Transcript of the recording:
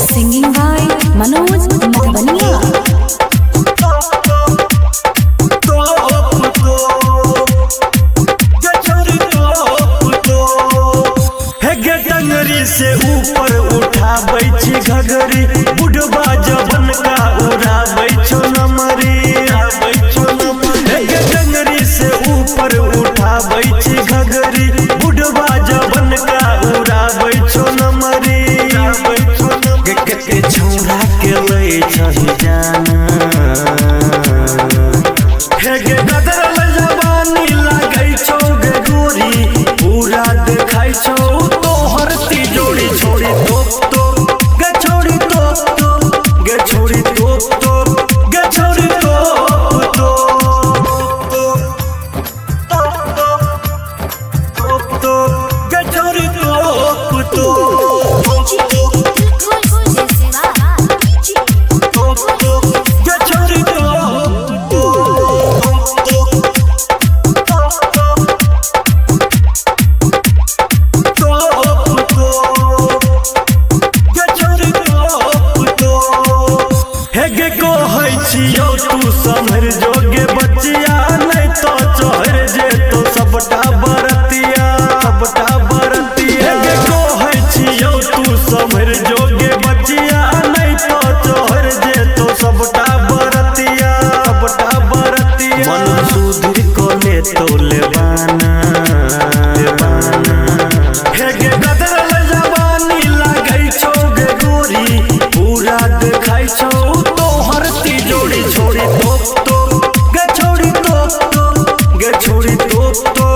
Singing by Manoj Madhvania. से ऊपर उठाबै छी घघरी बुढ़बा जवन का उड़ाबै छो नमरी डंगरी से ऊपर उठाबै छी घघरी बुढ़बा जवन का उड़ाबै छो नमरी के छौरा के लै छही जाना हे गे गदरल जवानी लागै छौ गे गोरी पूरा देखाइ छौ तोहर तिजोरी छोड़ी तो गे छोड़ी तो गे छोड़ी तो गे छोड़ी तो गे छोड़ी तो तू समझ जोगे बचिया नहीं तो चढ़ जे तो सबटा बरतिया तू समझ जोगे बचिया नहीं तो चढ़ जे तो सबटा बरतिया मन सुधीर को ले तो लेवाना हे गे गदरल जवानी लागै छौ गे गोरी पूरा देखाइ छौ तोहर तिजोरी छोड़ी तो गे छोड़ी तो